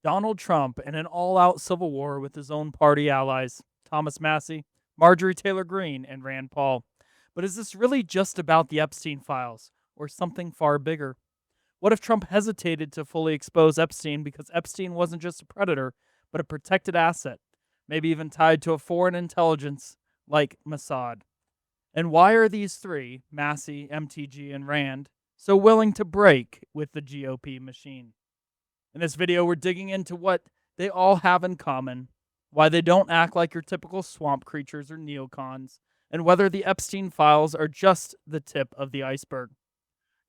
Donald Trump in an all-out civil war with his own party allies, Thomas Massie, Marjorie Taylor Greene, and Rand Paul. But is this really just about the Epstein files, or something far bigger? What if Trump hesitated to fully expose Epstein because Epstein wasn't just a predator, but a protected asset, maybe even tied to a foreign intelligence like Mossad? And why are these three, Massie, MTG, and Rand, so willing to break with the GOP machine? In this video, we're digging into what they all have in common, why they don't act like your typical swamp creatures or neocons, and whether the Epstein files are just the tip of the iceberg.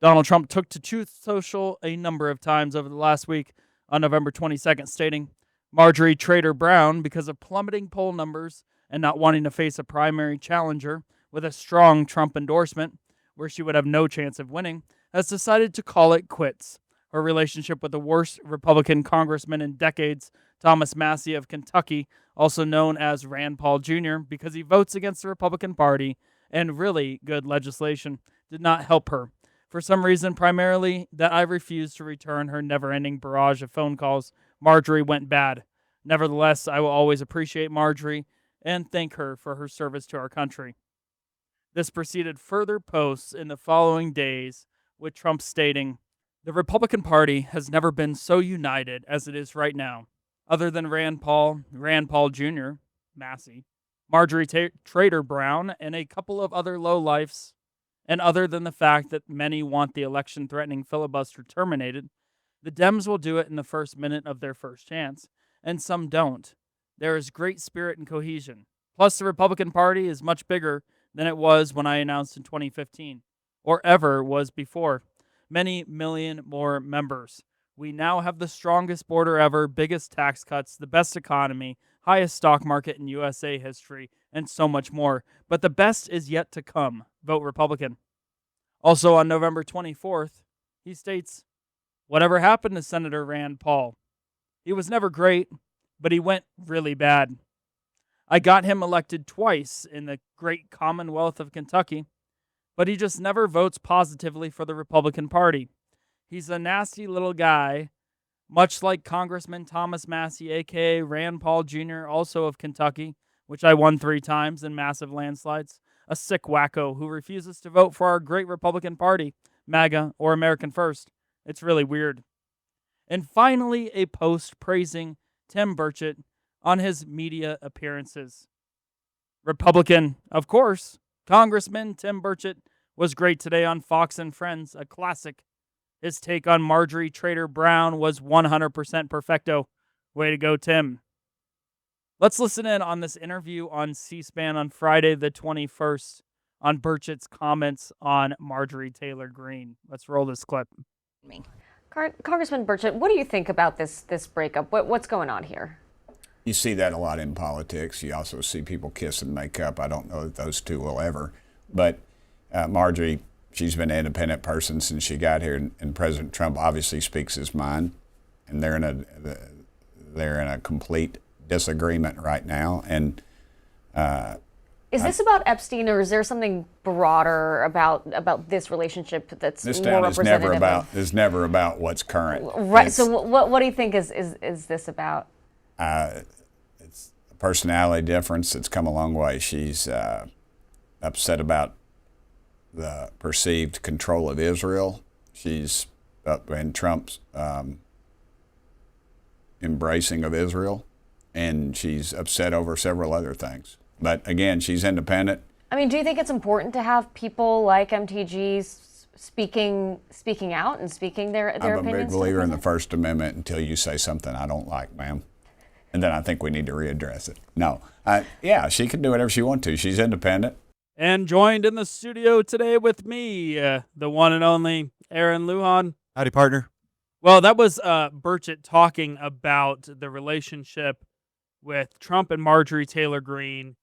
Donald Trump took to Truth Social a number of times over the last week on November 22nd, stating Marjorie Trader Brown, because of plummeting poll numbers and not wanting to face a primary challenger with a strong Trump endorsement, where she would have no chance of winning, has decided to call it quits. Her relationship with the worst Republican congressman in decades, Thomas Massie of Kentucky, also known as Rand Paul Jr., because he votes against the Republican Party and really good legislation, did not help her. For some reason, primarily that I refused to return her never-ending barrage of phone calls, Marjorie went bad. Nevertheless, I will always appreciate Marjorie and thank her for her service to our country. This preceded further posts in the following days, with Trump stating, the Republican Party has never been so united as it is right now. Other than Rand Paul Jr., Massie, Marjorie Trader Brown, and a couple of other lowlifes, and other than the fact that many want the election-threatening filibuster terminated, the Dems will do it in the first minute of their first chance, and some don't. There is great spirit and cohesion. Plus, the Republican Party is much bigger than it was when I announced in 2015, or ever was before. Many million more members. We now have the strongest border ever, biggest tax cuts, the best economy, highest stock market in USA history, and so much more. But the best is yet to come. Vote Republican. Also on November 24th, he states, whatever happened to Senator Rand Paul? He was never great, but he went really bad. I got him elected twice in the great Commonwealth of Kentucky, but he just never votes positively for the Republican Party. He's a nasty little guy, much like Congressman Thomas Massie, aka Rand Paul Jr., also of Kentucky, which I won 3 times in massive landslides. A sick wacko who refuses to vote for our great Republican Party, MAGA or American First. It's really weird. And finally, a post praising Tim Burchett on his media appearances. Republican, of course. Congressman Tim Burchett was great today on Fox and Friends, a classic. His take on Marjorie Trader Brown was 100% perfecto. Way to go, Tim. Let's listen in on this interview on C-SPAN on Friday the 21st on Burchett's comments on Marjorie Taylor Greene. Let's roll this clip. Congressman Burchett, what do you think about this breakup? What's going on here? You see that a lot in politics. You also see people kiss and make up. I don't know that those two will ever. But Marjorie, she's been an independent person since she got here, and President Trump obviously speaks his mind, and they're in a complete disagreement right now. And is this about Epstein, or is there something broader about this relationship that's this more town representative? is never about what's current. Right. So what do you think is this about? It's a personality difference that's come a long way. She's upset about the perceived control of Israel. She's and Trump's embracing of Israel, and she's upset over several other things. But again, she's independent. I mean, do you think it's important to have people like MTG speaking out and speaking their opinions? I'm a big believer in the First Amendment until you say something I don't like, ma'am. And then I think we need to readdress it. No, yeah, she can do whatever she wants to. She's independent. And joined in the studio today with me, the one and only Aaron Lujan. Howdy, partner. Well, that was Burchett talking about the relationship with Trump and Marjorie Taylor Greene.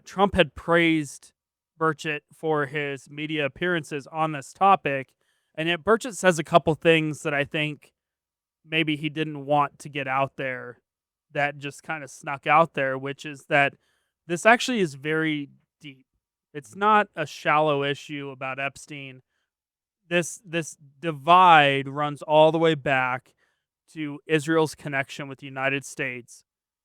Trump had praised Burchett for his media appearances on this topic, and yet Burchett says a couple things that I think maybe he didn't want to get out there that just kind of snuck out there, which is that this actually is very deep. It's not a shallow issue about Epstein. This divide runs all the way back to Israel's connection with the United States,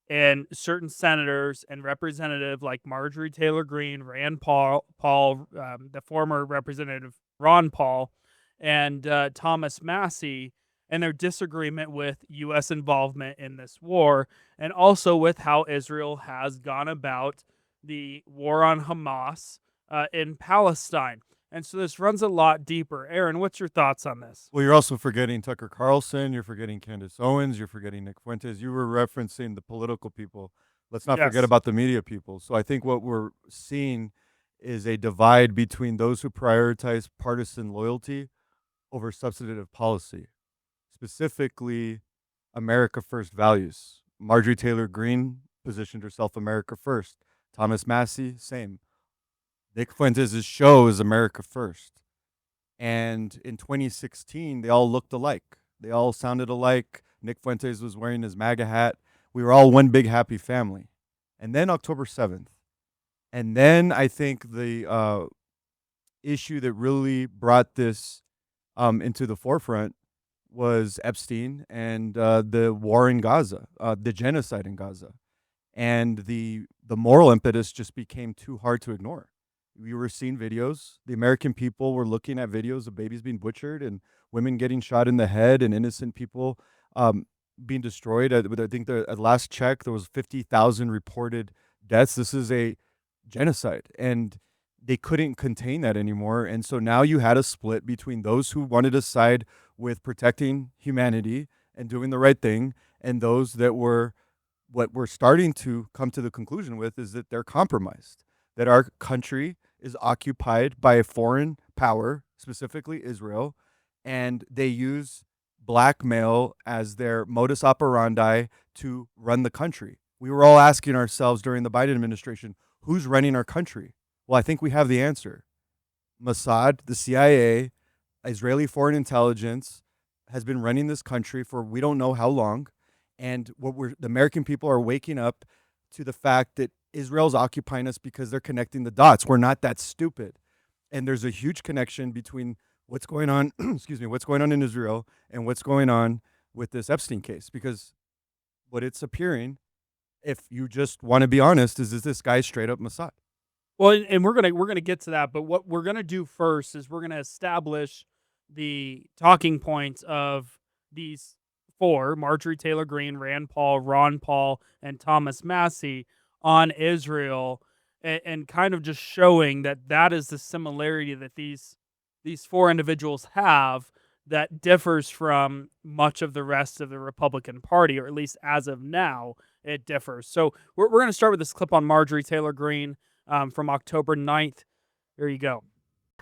and certain senators and representative like Marjorie Taylor Greene, Rand Paul, the former representative Ron Paul, and Thomas Massie, and their disagreement with U.S. involvement in this war, and also with how Israel has gone about the war on Hamas in Palestine. And so this runs a lot deeper. Aaron, what's your thoughts on this? Well, you're also forgetting Tucker Carlson. You're forgetting Candace Owens. You're forgetting Nick Fuentes. You were referencing the political people. Let's not forget Yes. about the media people. So I think what we're seeing is a divide between those who prioritize partisan loyalty over substantive policy, specifically America First values. Marjorie Taylor Greene positioned herself America First. Thomas Massie, same. Nick Fuentes' show is America First. And in 2016, they all looked alike. They all sounded alike. Nick Fuentes was wearing his MAGA hat. We were all one big happy family. And then October 7th. And then I think the issue that really brought this into the forefront was Epstein and the war in Gaza, the genocide in Gaza. And the moral impetus just became too hard to ignore. We were seeing videos. The American people were looking at videos of babies being butchered and women getting shot in the head and innocent people being destroyed. I think at last check, there was 50,000 reported deaths. This is a genocide, and they couldn't contain that anymore. And so now you had a split between those who wanted to side with protecting humanity and doing the right thing, and those that were, what we're starting to come to the conclusion with is that they're compromised, that our country is occupied by a foreign power, specifically Israel, and they use blackmail as their modus operandi to run the country. We were all asking ourselves during the Biden administration, who's running our country? Well, I think we have the answer. Mossad, the CIA, Israeli foreign intelligence has been running this country for we don't know how long. And the American people are waking up to the fact that Israel's occupying us because they're connecting the dots. We're not that stupid. And there's a huge connection between what's going on, what's going on in Israel and what's going on with this Epstein case. Because what it's appearing, if you just want to be honest, is this guy straight up Mossad. Well, and we're gonna get to that, but what we're gonna do first is we're gonna establish the talking points of these four: Marjorie Taylor Greene, Rand Paul, Ron Paul, and Thomas Massie on Israel, and kind of just showing that is the similarity that these four individuals have that differs from much of the rest of the Republican Party, or at least as of now, it differs. So we're going to start with this clip on Marjorie Taylor Greene from October 9th. Here you go.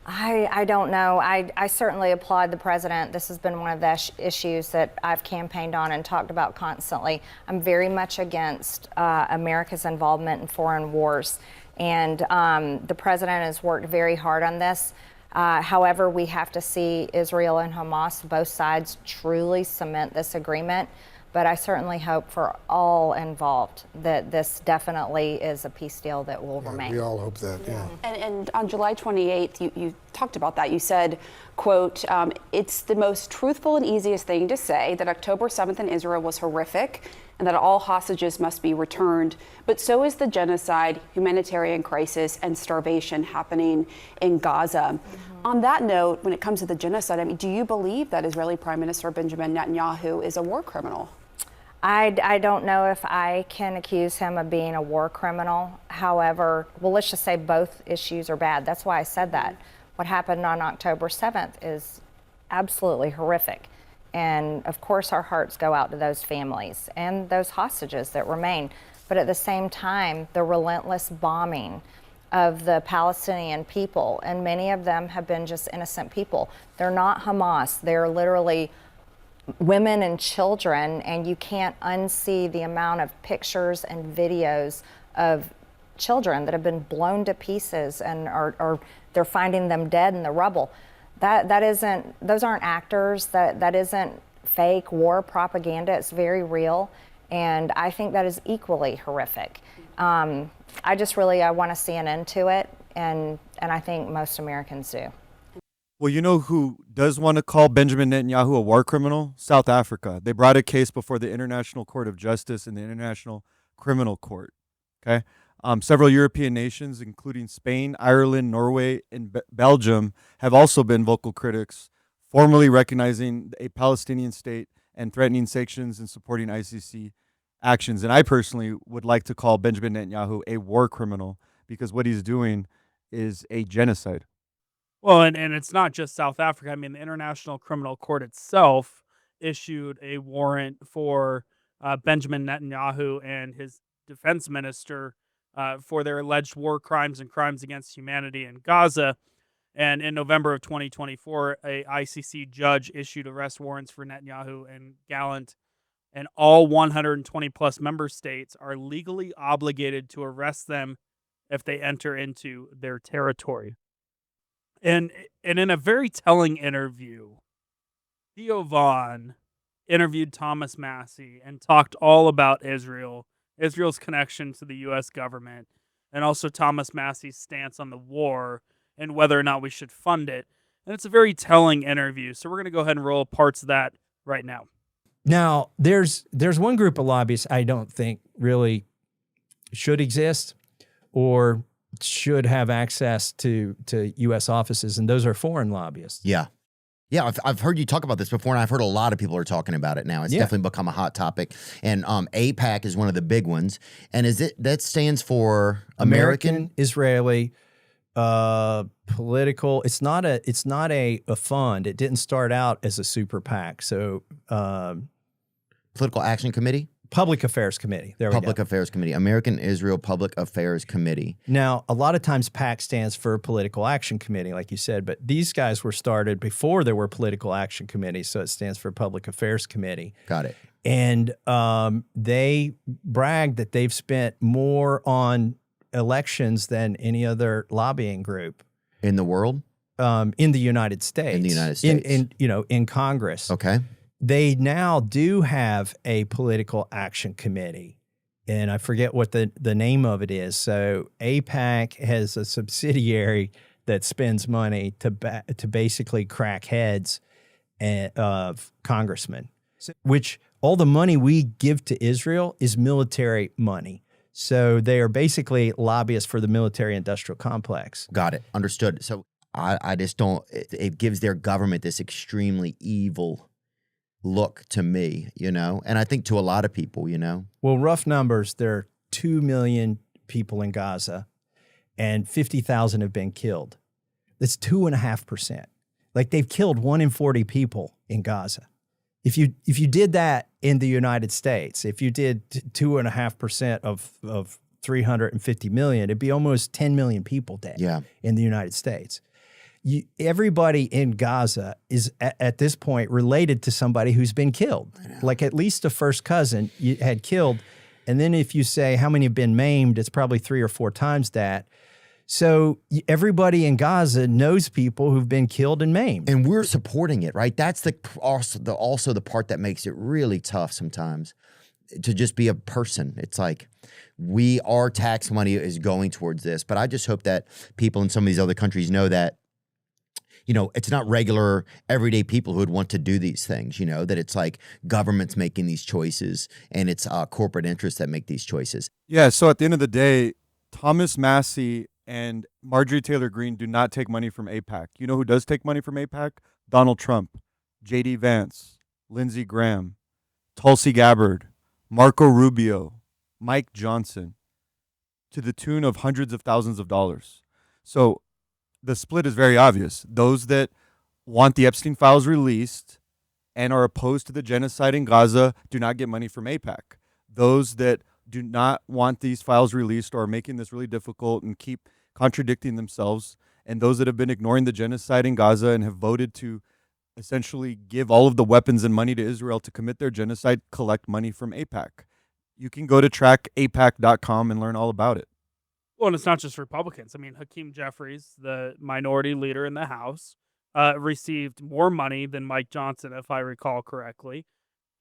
I don't know. I certainly applaud the president. This has been one of the issues that I've campaigned on and talked about constantly. I'm very much against America's involvement in foreign wars. And the president has worked very hard on this. However, we have to see Israel and Hamas, both sides, truly cement this agreement. But I certainly hope for all involved that this definitely is a peace deal that will remain. We all hope that, yeah. And on July 28th, you talked about that. You said, quote, it's the most truthful and easiest thing to say that October 7th in Israel was horrific and that all hostages must be returned. But so is the genocide, humanitarian crisis, and starvation happening in Gaza. On that note, when it comes to the genocide, I mean, do you believe that Israeli Prime Minister Benjamin Netanyahu is a war criminal? I don't know if I can accuse him of being a war criminal. However, well, let's just say both issues are bad. That's why I said that. What happened on October 7th is absolutely horrific. And of course, our hearts go out to those families and those hostages that remain. But at the same time, the relentless bombing of the Palestinian people, and many of them have been just innocent people. They're not Hamas. They're literally women and children, and you can't unsee the amount of pictures and videos of children that have been blown to pieces and or they're finding them dead in the rubble. That isn't, those aren't actors, that isn't fake war propaganda. It's very real, and I think that is equally horrific. I want to see an end to it, and I think most Americans do. Well, you know who does want to call Benjamin Netanyahu a war criminal? South Africa. They brought a case before the International Court of Justice and the International Criminal Court. Okay. Several European nations, including Spain, Ireland, Norway, and Belgium, have also been vocal critics, formally recognizing a Palestinian state and threatening sanctions and supporting ICC actions. And I personally would like to call Benjamin Netanyahu a war criminal because what he's doing is a genocide. Well, and it's not just South Africa. I mean, the International Criminal Court itself issued a warrant for Benjamin Netanyahu and his defense minister for their alleged war crimes and crimes against humanity in Gaza. And in November of 2024, a ICC judge issued arrest warrants for Netanyahu and Gallant, and all 120 plus member states are legally obligated to arrest them if they enter into their territory. And in a very telling interview, Theo Vaughn interviewed Thomas Massie and talked all about Israel, Israel's connection to the U.S. government, and also Thomas Massie's stance on the war and whether or not we should fund it. And it's a very telling interview. So we're going to go ahead and roll parts of that right now. Now, there's one group of lobbyists I don't think really should exist or should have access to U.S. offices, and those are foreign lobbyists. Yeah. Yeah, I've heard you talk about this before, and I've heard a lot of people are talking about it now. It's definitely become a hot topic. And AIPAC is one of the big ones. And that stands for American Israeli political. It's not a fund. It didn't start out as a super PAC. So Political Action Committee? Public Affairs Committee. There we go. Public Affairs Committee. American Israel Public Affairs Committee. Now, a lot of times PAC stands for Political Action Committee, like you said, but these guys were started before there were Political Action Committees, so it stands for Public Affairs Committee. Got it. And they bragged that they've spent more on elections than any other lobbying group. In the world? In the United States. In the United States. In Congress. Okay. They now do have a political action committee, and I forget what the name of it is. So AIPAC has a subsidiary that spends money to basically crack heads of congressmen, which all the money we give to Israel is military money. So they are basically lobbyists for the military-industrial complex. Got it. Understood. So I just don't, it gives their government this extremely evil look to me, and I think to a lot of people, Well, rough numbers, there are 2 million people in Gaza and 50,000 have been killed. That's 2.5%. Like they've killed 1 in 40 people in Gaza. If you did that in the United States, if you did 2.5% of 350 million, it'd be almost 10 million people dead in the United States. Everybody in Gaza is at this point related to somebody who's been killed. Like at least a first cousin you had killed. And then if you say how many have been maimed, it's probably 3 or 4 times that. So everybody in Gaza knows people who've been killed and maimed. And we're supporting it, right? That's also the part that makes it really tough sometimes to just be a person. It's like our tax money is going towards this. But I just hope that people in some of these other countries know that it's not regular, everyday people who would want to do these things, that it's like governments making these choices and it's corporate interests that make these choices. Yeah, so at the end of the day, Thomas Massie and Marjorie Taylor Greene do not take money from AIPAC. You know who does take money from AIPAC? Donald Trump, J.D. Vance, Lindsey Graham, Tulsi Gabbard, Marco Rubio, Mike Johnson, to the tune of hundreds of thousands of dollars. So the split is very obvious. Those that want the Epstein files released and are opposed to the genocide in Gaza do not get money from AIPAC. Those that do not want these files released or are making this really difficult and keep contradicting themselves, and those that have been ignoring the genocide in Gaza and have voted to essentially give all of the weapons and money to Israel to commit their genocide, collect money from AIPAC. You can go to trackaipac.com and learn all about it. Well, and it's not just Republicans. I mean, Hakeem Jeffries, the minority leader in the House, received more money than Mike Johnson, if I recall correctly.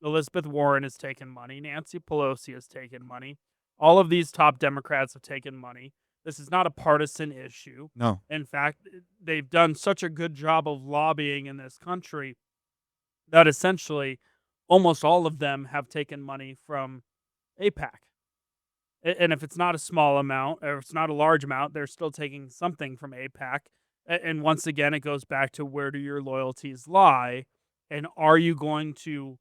Elizabeth Warren has taken money. Nancy Pelosi has taken money. All of these top Democrats have taken money. This is not a partisan issue. No. In fact, they've done such a good job of lobbying in this country that essentially almost all of them have taken money from AIPAC. And if it's not a small amount or if it's not a large amount, they're still taking something from AIPAC. And once again, it goes back to where do your loyalties lie? And are you going to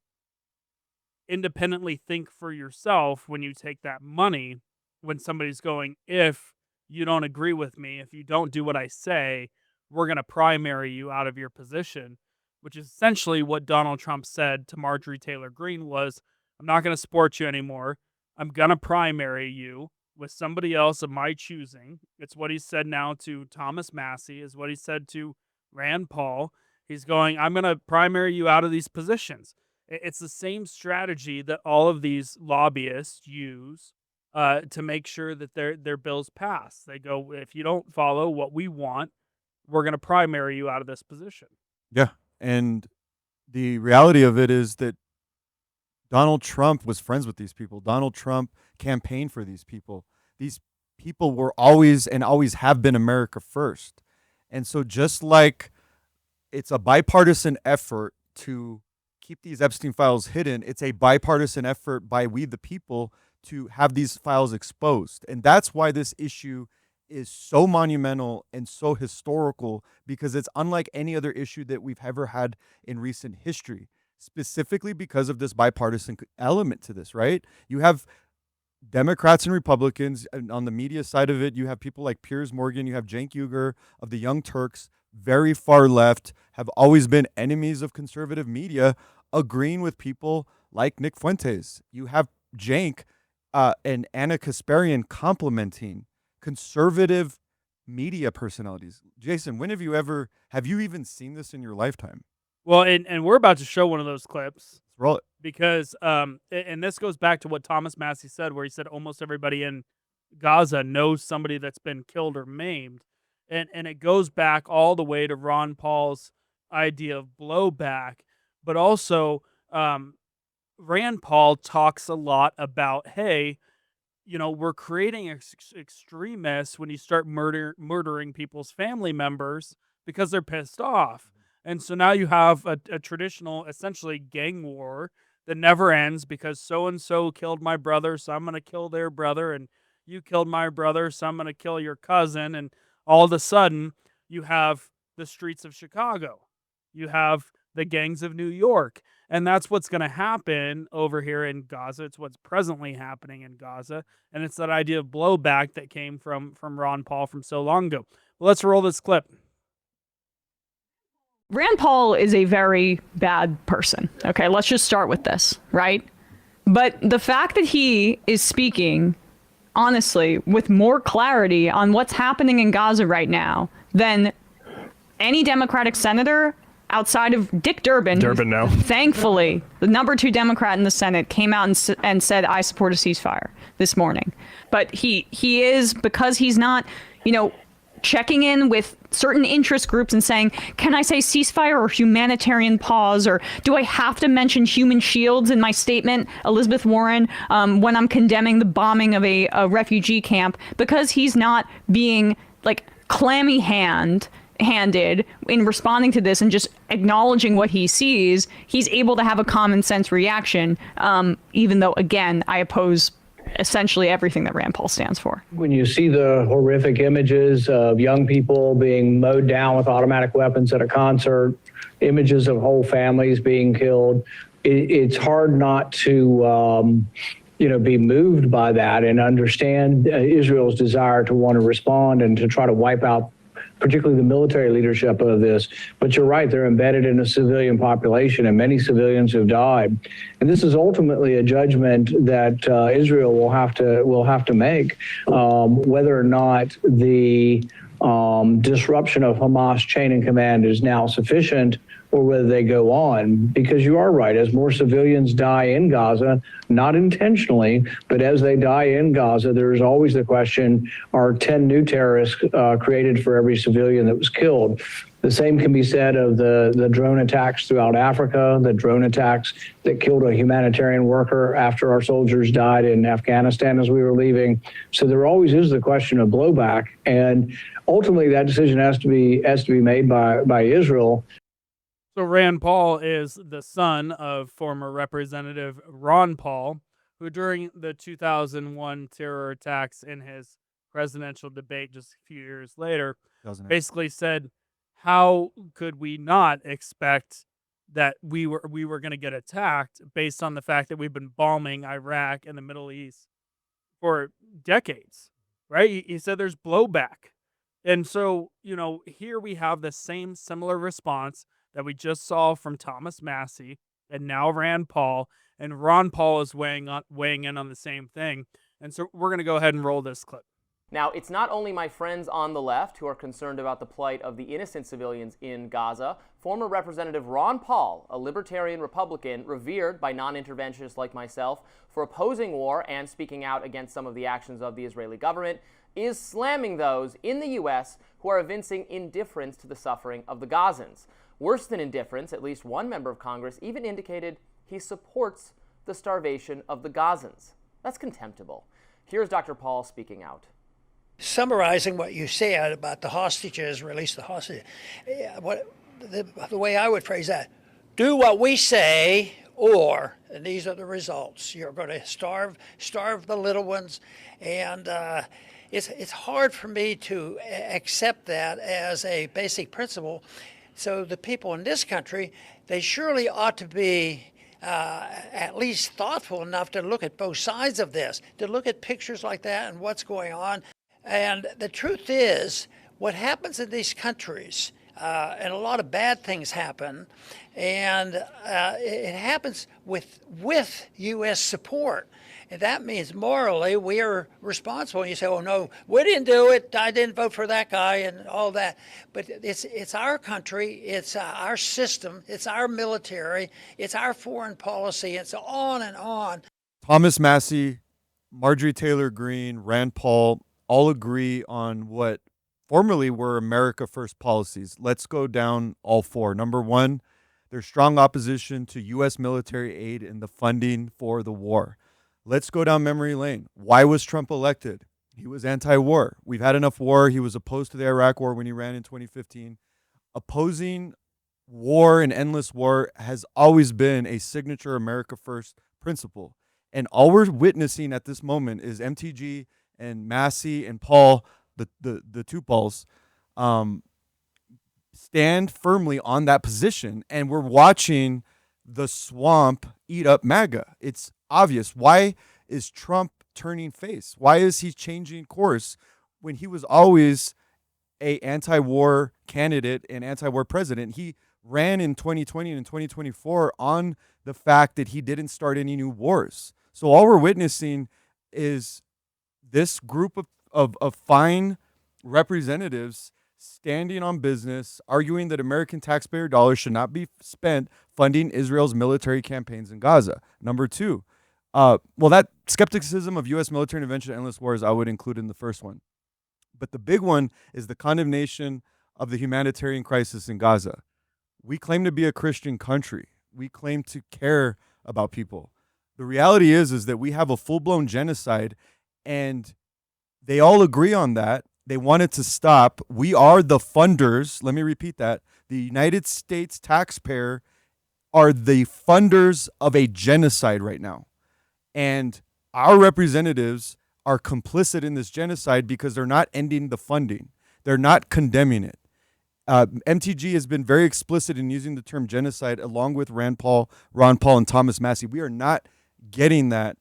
independently think for yourself when you take that money, when somebody's going, if you don't agree with me, if you don't do what I say, we're going to primary you out of your position, which is essentially what Donald Trump said to Marjorie Taylor Greene was, I'm not going to support you anymore. I'm going to primary you with somebody else of my choosing. It's what he said now to Thomas Massie, is what he said to Rand Paul. He's going, I'm going to primary you out of these positions. It's the same strategy that all of these lobbyists use to make sure that their bills pass. They go, if you don't follow what we want, we're going to primary you out of this position. Yeah. And the reality of it is that Donald Trump was friends with these people. Donald Trump campaigned for these people. These people were always and always have been America first. And so just like it's a bipartisan effort to keep these Epstein files hidden, it's a bipartisan effort by we the people to have these files exposed. And that's why this issue is so monumental and so historical, because it's unlike any other issue that we've ever had in recent history, specifically because of this bipartisan element to this, right? You have Democrats and Republicans, and on the media side of it, you have people like Piers Morgan, you have Cenk Uygur of the Young Turks, very far left, have always been enemies of conservative media, agreeing with people like Nick Fuentes. You have Cenk and Anna Kasparian complimenting conservative media personalities. Jason, when have you even seen this in your lifetime? Well, and we're about to show one of those clips. Let's roll it. Because, and this goes back to what Thomas Massie said, where he said almost everybody in Gaza knows somebody that's been killed or maimed. And it goes back all the way to Ron Paul's idea of blowback. But also, Rand Paul talks a lot about, hey, you know, we're creating extremists when you start murdering people's family members because they're pissed off. And so now you have a traditional, essentially, gang war that never ends because so-and-so killed my brother, so I'm going to kill their brother, and you killed my brother, so I'm going to kill your cousin. And all of a sudden, you have the streets of Chicago. You have the gangs of New York. And that's what's going to happen over here in Gaza. It's what's presently happening in Gaza. And it's that idea of blowback that came from Ron Paul from so long ago. Well, let's roll this clip. Rand Paul is a very bad person. Okay, let's just start with this, right? But the fact that he is speaking, honestly, with more clarity on what's happening in Gaza right now than any Democratic senator outside of Dick Durbin. Durbin now. Thankfully, the number 2 Democrat in the Senate came out and said, I support a ceasefire this morning. But he is, because he's not, checking in with certain interest groups and saying, can I say ceasefire or humanitarian pause? Or do I have to mention human shields in my statement, Elizabeth Warren, when I'm condemning the bombing of a refugee camp? Because he's not being clammy-handed in responding to this and just acknowledging what he sees, he's able to have a common sense reaction, even though, again, I oppose essentially everything that Rand Paul stands for. When you see the horrific images of young people being mowed down with automatic weapons at a concert, images of whole families being killed, it's hard not to be moved by that and understand Israel's desire to want to respond and to try to wipe out particularly the military leadership of this. But you're right, they're embedded in a civilian population, and many civilians have died. And this is ultimately a judgment that Israel will have to make, whether or not the disruption of Hamas chain of command is now sufficient, or whether they go on. Because you are right, as more civilians die in Gaza, not intentionally, but as they die in Gaza, there's always the question, are 10 new terrorists created for every civilian that was killed? The same can be said of the drone attacks throughout Africa, the drone attacks that killed a humanitarian worker after our soldiers died in Afghanistan as we were leaving. So there always is the question of blowback. And ultimately, that decision has to be made by Israel. So Rand Paul is the son of former Representative Ron Paul, who during the 2001 terror attacks in his presidential debate just a few years later, basically said, how could we not expect that we were going to get attacked based on the fact that we've been bombing Iraq and the Middle East for decades, right? He said there's blowback. And so, here we have the same similar response that we just saw from Thomas Massie and now Rand Paul, and Ron Paul is weighing in on the same thing. And so we're going to go ahead and roll this clip. Now, it's not only my friends on the left who are concerned about the plight of the innocent civilians in Gaza. Former Representative Ron Paul, a libertarian Republican revered by non-interventionists like myself for opposing war and speaking out against some of the actions of the Israeli government, is slamming those in the U.S. who are evincing indifference to the suffering of the Gazans. Worse than indifference, at least one member of Congress even indicated he supports the starvation of the Gazans. That's contemptible. Here's Dr. Paul speaking out. Summarizing what you said about the hostages, release the hostages, the way I would phrase that, do what we say, or, and these are the results, you're going to starve the little ones, and it's hard for me to accept that as a basic principle. So the people in this country, they surely ought to be at least thoughtful enough to look at both sides of this, to look at pictures like that and what's going on. And the truth is, what happens in these countries, and a lot of bad things happen, and it happens with U.S. support. And that means morally we are responsible. And you say, oh, no, we didn't do it. I didn't vote for that guy and all that. But it's our country. It's our system. It's our military. It's our foreign policy. It's on and on. Thomas Massie, Marjorie Taylor Greene, Rand Paul all agree on what formerly were America First policies. Let's go down all four. Number one, there's strong opposition to U.S. military aid and the funding for the war. Let's go down memory lane. Why was Trump elected? He was anti-war. We've had enough war. He was opposed to the Iraq war when he ran in 2015. Opposing war and endless war has always been a signature America First principle. And all we're witnessing at this moment is MTG and Massie and Paul, the two Pauls, stand firmly on that position. And we're watching the swamp eat up MAGA. It's obvious. Why is Trump turning face? Why is he changing course when he was always a anti-war candidate and anti-war president? He ran in 2020 and 2024 on the fact that he didn't start any new wars. So all we're witnessing is this group of fine representatives standing on business, arguing that American taxpayer dollars should not be spent funding Israel's military campaigns in Gaza. Number two, that skepticism of U.S. military intervention in endless wars I would include in the first one. But the big one is the condemnation of the humanitarian crisis in Gaza. We claim to be a Christian country. We claim to care about people. The reality is that we have a full-blown genocide, and they all agree on that. They want it to stop. We are the funders. Let me repeat that. The United States taxpayer are the funders of a genocide right now. And our representatives are complicit in this genocide because they're not ending the funding. They're not condemning it. MTG has been very explicit in using the term genocide along with Ron Paul, and Thomas Massie. We are not getting that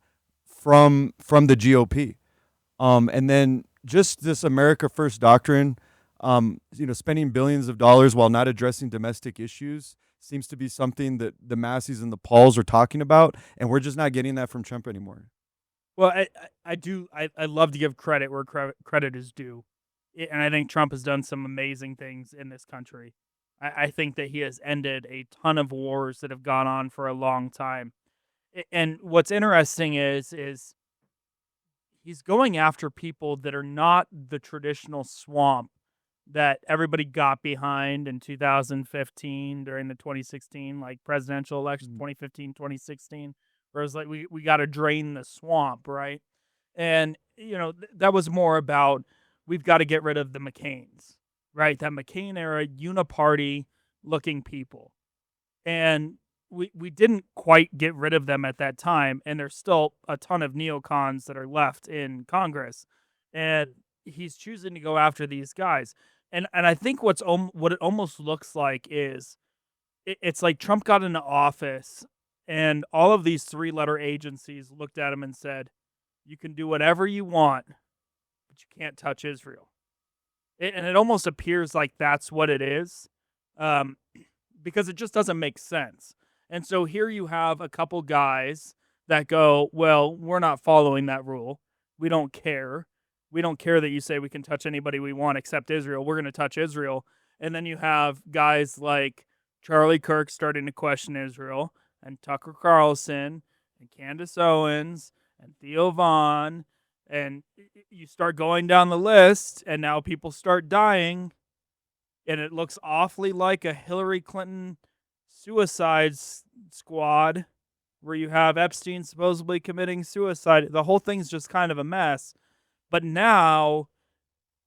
from the GOP. And then just this America First doctrine, spending billions of dollars while not addressing domestic issues seems to be something that the Massies and the Pauls are talking about, and we're just not getting that from Trump anymore. Well, I love to give credit where credit is due. And I think Trump has done some amazing things in this country. I think that he has ended a ton of wars that have gone on for a long time. And what's interesting is he's going after people that are not the traditional swamp that everybody got behind in 2015 during the 2016 like presidential election, 2015, 2016, where it was like we got to drain the swamp, right? And that was more about we've got to get rid of the McCains, right? That McCain era uniparty looking people. And we didn't quite get rid of them at that time, and there's still a ton of neocons that are left in Congress, and he's choosing to go after these guys. And I think what it almost looks like is it's like Trump got into office, and all of these 3-letter agencies looked at him and said, "You can do whatever you want, but you can't touch Israel." And it almost appears like that's what it is, because it just doesn't make sense. And so here you have a couple guys that go, well, we're not following that rule. We don't care. We don't care that you say we can touch anybody we want except Israel. We're going to touch Israel. And then you have guys like Charlie Kirk starting to question Israel, and Tucker Carlson, and Candace Owens, and Theo Vaughn. And you start going down the list, and now people start dying. And it looks awfully like a Hillary Clinton suicide squad where you have Epstein supposedly committing suicide. The whole thing's just kind of a mess. But now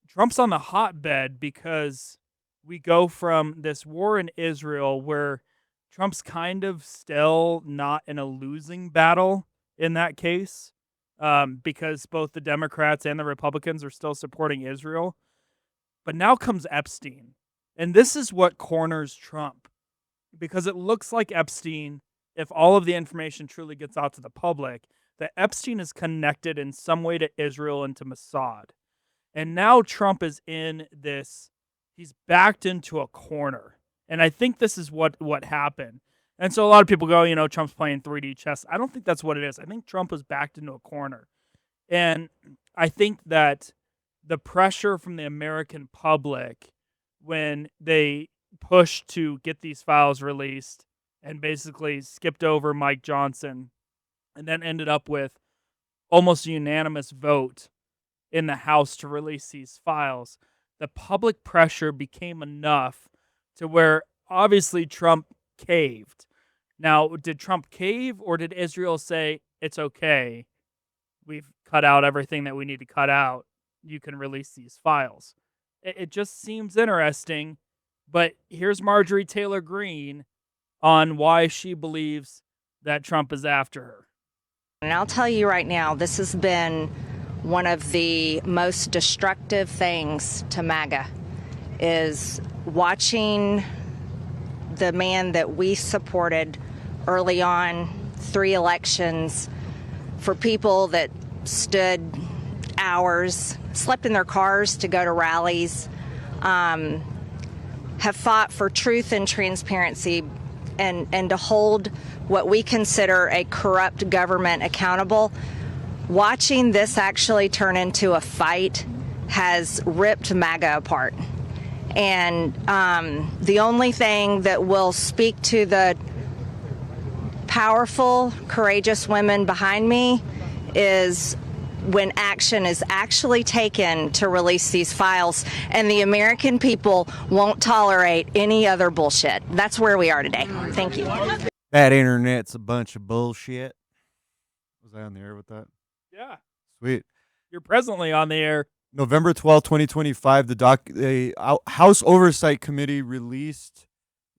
Trump's on the hotbed because we go from this war in Israel where Trump's kind of still not in a losing battle in that case, because both the Democrats and the Republicans are still supporting Israel. But now comes Epstein. And this is what corners Trump, because it looks like Epstein, if all of the information truly gets out to the public, that Epstein is connected in some way to Israel and to Mossad. And now Trump is in this, he's backed into a corner. And I think this is what happened. And so a lot of people go, Trump's playing 3D chess. I don't think that's what it is. I think Trump was backed into a corner. And I think that the pressure from the American public when they pushed to get these files released and basically skipped over Mike Johnson and then ended up with almost a unanimous vote in the House to release these files, the public pressure became enough to where obviously Trump caved. Now, did Trump cave, or did Israel say, it's okay, we've cut out everything that we need to cut out, you can release these files? It just seems interesting, but here's Marjorie Taylor Greene on why she believes that Trump is after her. And I'll tell you right now, this has been one of the most destructive things to MAGA, is watching the man that we supported early on, 3 elections, for people that stood hours, slept in their cars to go to rallies, have fought for truth and transparency, and to hold what we consider a corrupt government accountable. Watching this actually turn into a fight has ripped MAGA apart. And the only thing that will speak to the powerful, courageous women behind me is when action is actually taken to release these files, and the American people won't tolerate any other bullshit. That's where we are today. Thank you. That internet's a bunch of bullshit. Was I on the air with that? Yeah. Sweet. You're presently on the air. November 12th, 2025, the House Oversight Committee released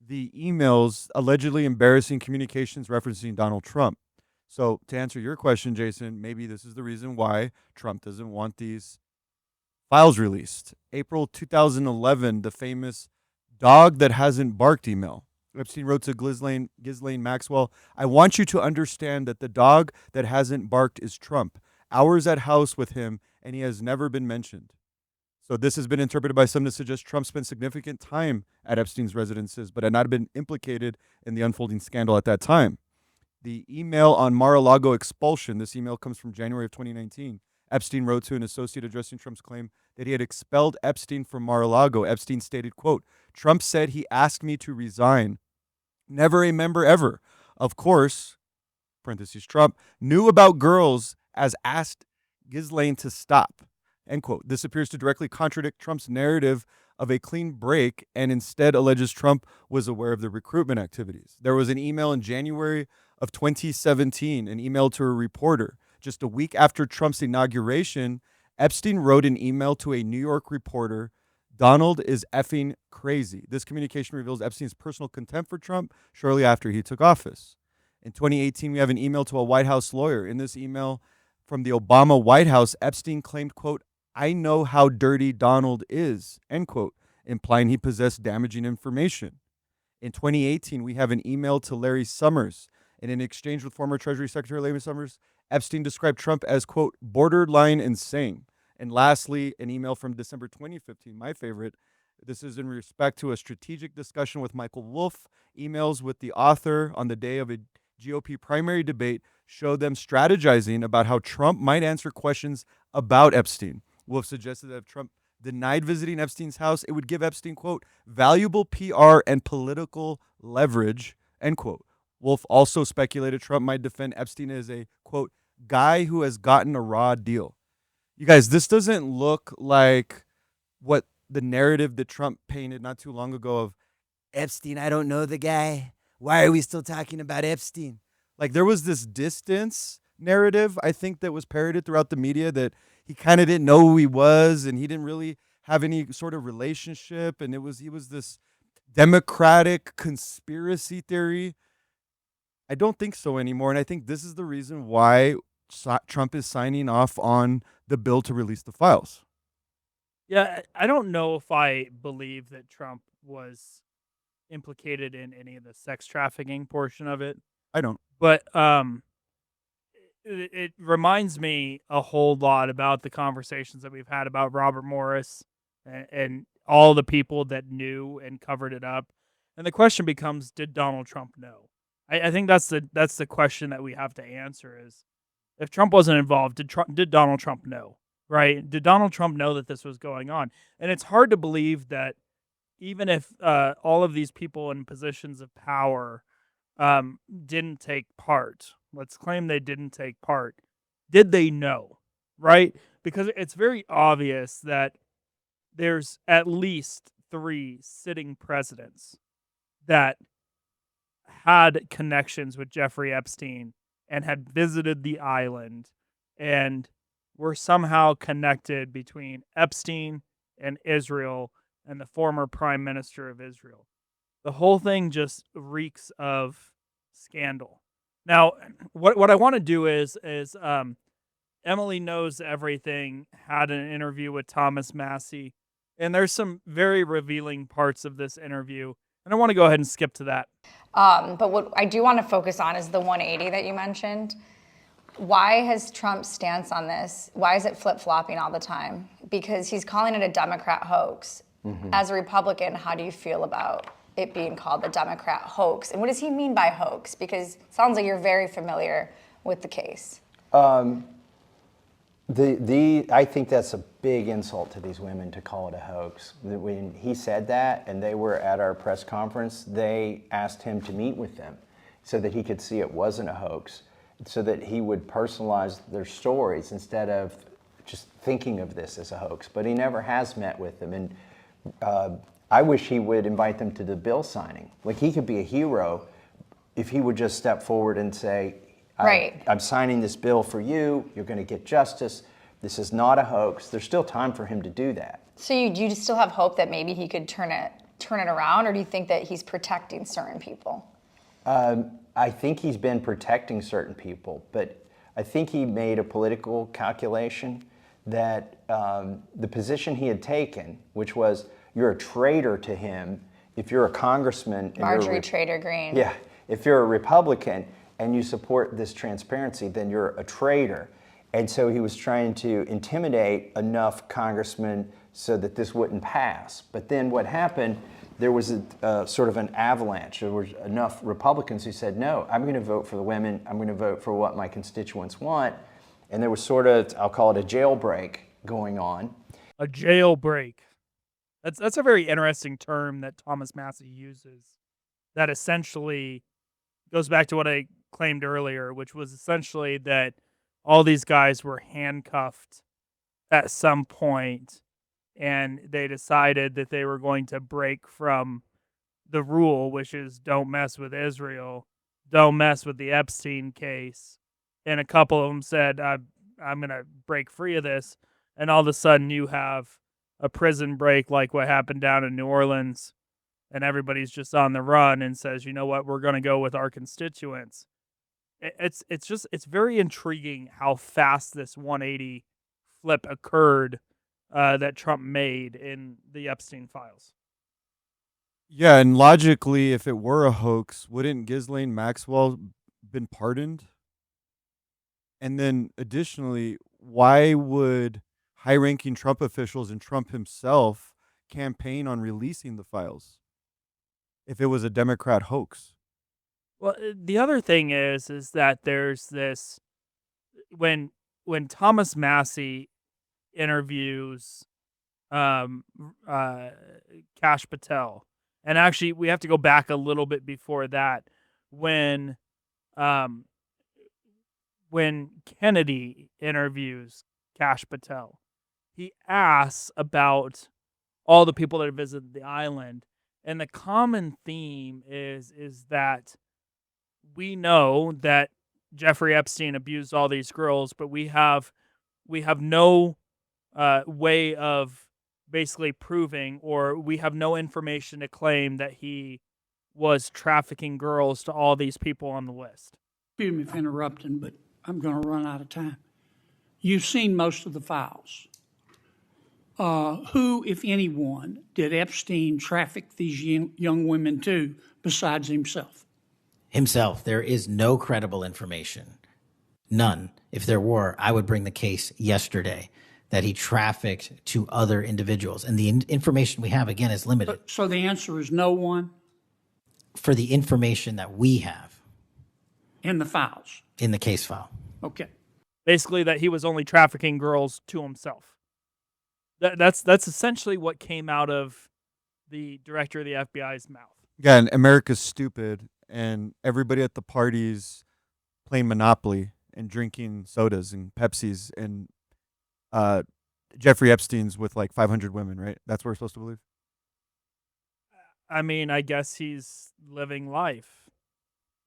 the emails allegedly embarrassing communications referencing Donald Trump. So to answer your question, Jason, maybe this is the reason why Trump doesn't want these files released. April 2011, the famous dog that hasn't barked email. Epstein wrote to Ghislaine Maxwell, I want you to understand that the dog that hasn't barked is Trump. Hours at house with him, and he has never been mentioned. So this has been interpreted by some to suggest Trump spent significant time at Epstein's residences, but had not been implicated in the unfolding scandal at that time. The email on Mar-a-Lago expulsion, this email comes from January of 2019. Epstein wrote to an associate addressing Trump's claim that he had expelled Epstein from Mar-a-Lago. Epstein stated, quote, Trump said he asked me to resign. Never a member ever. Of course, parentheses, Trump knew about girls as asked Ghislaine to stop, end quote. This appears to directly contradict Trump's narrative of a clean break and instead alleges Trump was aware of the recruitment activities. There was an email in January of 2017, an email to a reporter. Just a week after Trump's inauguration, Epstein wrote an email to a New York reporter, "Donald is effing crazy." This communication reveals Epstein's personal contempt for Trump shortly after he took office. In 2018, we have an email to a White House lawyer. In this email from the Obama White House, Epstein claimed, quote, "I know how dirty Donald is," end quote, implying he possessed damaging information. In 2018, we have an email to Larry Summers. In an exchange with former Treasury Secretary Larry Summers, Epstein described Trump as, quote, "borderline insane." And lastly, an email from December 2015, my favorite. This is in respect to a strategic discussion with Michael Wolff. Emails with the author on the day of a GOP primary debate show them strategizing about how Trump might answer questions about Epstein. Wolff suggested that if Trump denied visiting Epstein's house, it would give Epstein, quote, "valuable PR and political leverage," end quote. Wolff also speculated Trump might defend Epstein as a, quote, "guy who has gotten a raw deal." You guys, this doesn't look like what the narrative that Trump painted not too long ago of Epstein, I don't know the guy. Why are we still talking about Epstein? Like, there was this distance narrative, I think, that was parroted throughout the media that he kind of didn't know who he was and he didn't really have any sort of relationship. And he was this Democratic conspiracy theory. I don't think so anymore. And I think this is the reason why Trump is signing off on the bill to release the files. Yeah, I don't know if I believe that Trump was implicated in any of the sex trafficking portion of it. I don't. But it reminds me a whole lot about the conversations that we've had about Robert Morris and all the people that knew and covered it up. And the question becomes, did Donald Trump know? I think that's the question that we have to answer is, if Trump wasn't involved, did Donald Trump know? Right? Did Donald Trump know that this was going on? And it's hard to believe that even if all of these people in positions of power didn't take part, let's claim they didn't take part, did they know? Right? Because it's very obvious that there's at least 3 sitting presidents that had connections with Jeffrey Epstein and had visited the island and were somehow connected between Epstein and Israel and the former prime minister of Israel. The whole thing just reeks of scandal. Now, what I want to do is Emily Knows Everything had an interview with Thomas Massie, and there's some very revealing parts of this interview, and I want to go ahead and skip to that. But what I do want to focus on is the 180 that you mentioned. Why has Trump's stance on this, why is it flip-flopping all the time? Because he's calling it a Democrat hoax. Mm-hmm. As a Republican, how do you feel about it being called the Democrat hoax? And what does he mean by hoax? Because it sounds like you're very familiar with the case. I think that's a big insult to these women to call it a hoax. When he said that and they were at our press conference, they asked him to meet with them so that he could see it wasn't a hoax, so that he would personalize their stories instead of just thinking of this as a hoax. But he never has met with them. And I wish he would invite them to the bill signing. Like, he could be a hero if he would just step forward and say, right, I'm signing this bill for you. You're going to get justice. This is not a hoax. There's still time for him to do that. So do you still have hope that maybe he could turn it around, or do you think that he's protecting certain people? I think he's been protecting certain people, but I think he made a political calculation that the position he had taken, which was you're a traitor to him if you're a congressman. Marjorie Taylor Greene. Yeah. If you're a Republican and you support this transparency, then you're a traitor. And so he was trying to intimidate enough congressmen so that this wouldn't pass. But then what happened, there was a sort of an avalanche. There were enough Republicans who said, no, I'm going to vote for the women. I'm going to vote for what my constituents want. And there was sort of, I'll call it a jailbreak going on. A jailbreak. That's a very interesting term that Thomas Massie uses that essentially goes back to what I claimed earlier, which was essentially that all these guys were handcuffed at some point and they decided that they were going to break from the rule, which is don't mess with Israel, don't mess with the Epstein case. And a couple of them said, I'm going to break free of this. And all of a sudden you have a prison break like what happened down in New Orleans, and everybody's just on the run and says, you know what, we're going to go with our constituents. It's very intriguing how fast this 180 flip occurred that Trump made in the Epstein files. Yeah, and logically, if it were a hoax, wouldn't Ghislaine Maxwell been pardoned? And then additionally, why would high-ranking Trump officials and Trump himself campaign on releasing the files if it was a Democrat hoax? Well, the other thing is that there's this when Thomas Massie interviews Kash Patel, and actually we have to go back a little bit before that when Kennedy interviews Kash Patel, he asks about all the people that have visited the island, and the common theme is that we know that Jeffrey Epstein abused all these girls, but we have no way of basically proving, or we have no information to claim that he was trafficking girls to all these people on the list. Excuse me for interrupting, but I'm going to run out of time. You've seen most of the files. Who, if anyone, did Epstein traffic these young women to besides himself? Himself. There is no credible information. None. If there were, I would bring the case yesterday that he trafficked to other individuals. And the information we have, again, is limited. So the answer is no one? For the information that we have. In the files? In the case file. Okay. Basically that he was only trafficking girls to himself. That's essentially what came out of the director of the FBI's mouth. Yeah, and America's stupid, and everybody at the parties playing Monopoly and drinking sodas and Pepsis, and Jeffrey Epstein's with like 500 women, right? That's what we're supposed to believe? I mean, I guess he's living life.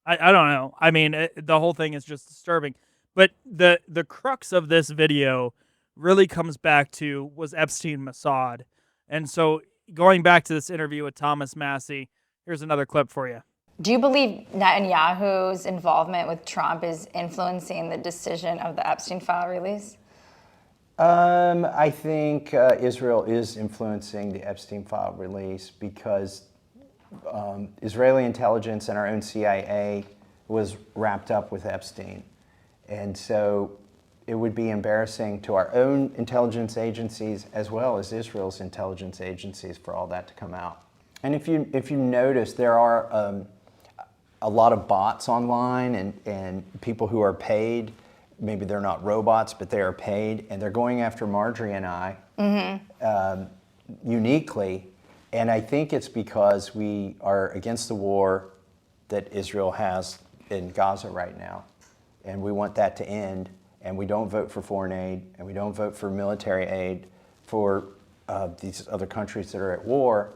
I don't know. I mean, the whole thing is just disturbing. But the crux of this video really comes back to, was Epstein Mossad? And so going back to this interview with Thomas Massie, here's another clip for you. Do you believe Netanyahu's involvement with Trump is influencing the decision of the Epstein file release? I think Israel is influencing the Epstein file release because Israeli intelligence and our own CIA was wrapped up with Epstein. And so it would be embarrassing to our own intelligence agencies as well as Israel's intelligence agencies for all that to come out. And if you notice, there are a lot of bots online and people who are paid. Maybe they're not robots, but they are paid, and they're going after Marjorie and I uniquely. And I think it's because we are against the war that Israel has in Gaza right now, and we want that to end. And we don't vote for foreign aid, and we don't vote for military aid for these other countries that are at war,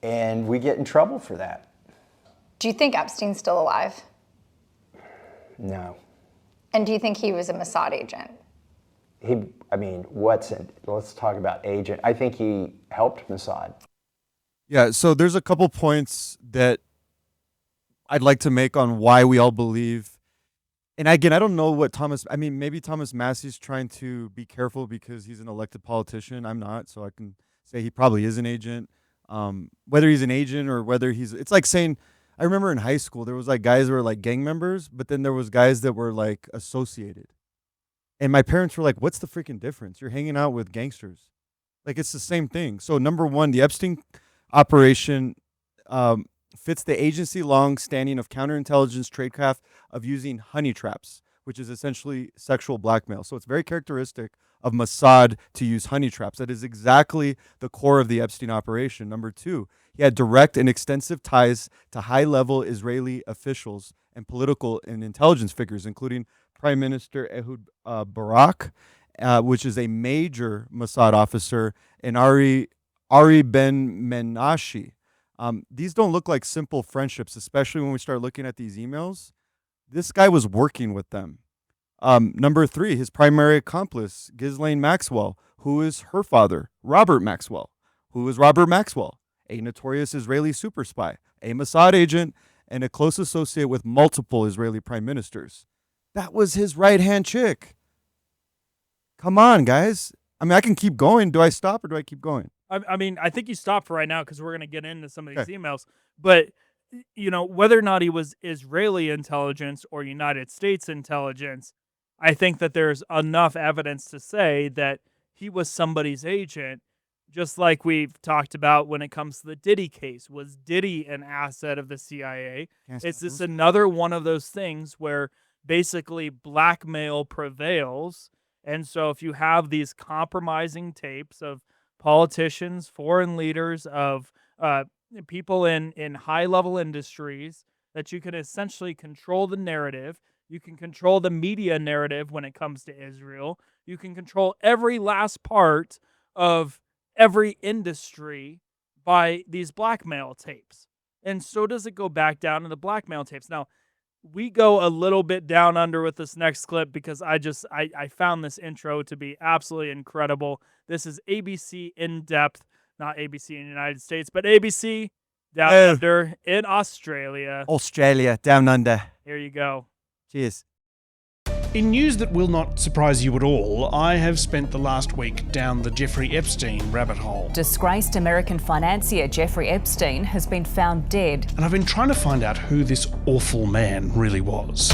and we get in trouble for that. Do you think Epstein's still alive? No. And do you think he was a Mossad agent? Let's talk about agent. I think he helped Mossad. Yeah, so there's a couple points that I'd like to make on why we all believe. And again, I don't know what maybe Thomas Massie's trying to be careful because he's an elected politician. I'm not, so I can say he probably is an agent. Whether he's an agent or whether it's like saying, I remember in high school, there was like guys that were like gang members, but then there was guys that were like associated. And my parents were like, what's the freaking difference? You're hanging out with gangsters. Like, it's the same thing. So number one, the Epstein operation fits the agency long-standing of counterintelligence tradecraft of using honey traps, which is essentially sexual blackmail. So it's very characteristic of Mossad to use honey traps. That is exactly the core of the Epstein operation. Number two, he had direct and extensive ties to high-level Israeli officials and political and intelligence figures, including Prime Minister Ehud Barak which is a major Mossad officer, and Ari Ben Menashi. These don't look like simple friendships, especially when we start looking at these emails. This guy was working with them. Number 3, his primary accomplice, Ghislaine Maxwell, who is her father, Robert Maxwell. Who is Robert Maxwell? A notorious Israeli super spy, a Mossad agent, and a close associate with multiple Israeli prime ministers. That was his right-hand chick. Come on, guys. I mean, I can keep going. Do I stop or do I keep going? I mean, I think you stop for right now because we're going to get into some of these emails. But, you know, whether or not he was Israeli intelligence or United States intelligence, I think that there's enough evidence to say that he was somebody's agent, just like we've talked about when it comes to the Diddy case. Was Diddy an asset of the CIA? Is this another one of those things where basically blackmail prevails? And so if you have these compromising tapes of politicians, foreign leaders, of people in high-level industries, that you can essentially control the narrative. You can control the media narrative when it comes to Israel. You can control every last part of every industry by these blackmail tapes. And so does it go back down to the blackmail tapes. Now, we go a little bit down under with this next clip because I found this intro to be absolutely incredible. This is ABC In Depth, not ABC in the United States, but ABC Down Under in Australia. Australia, down under. Here you go. Cheers. In news that will not surprise you at all, I have spent the last week down the Jeffrey Epstein rabbit hole. Disgraced American financier Jeffrey Epstein has been found dead. And I've been trying to find out who this awful man really was.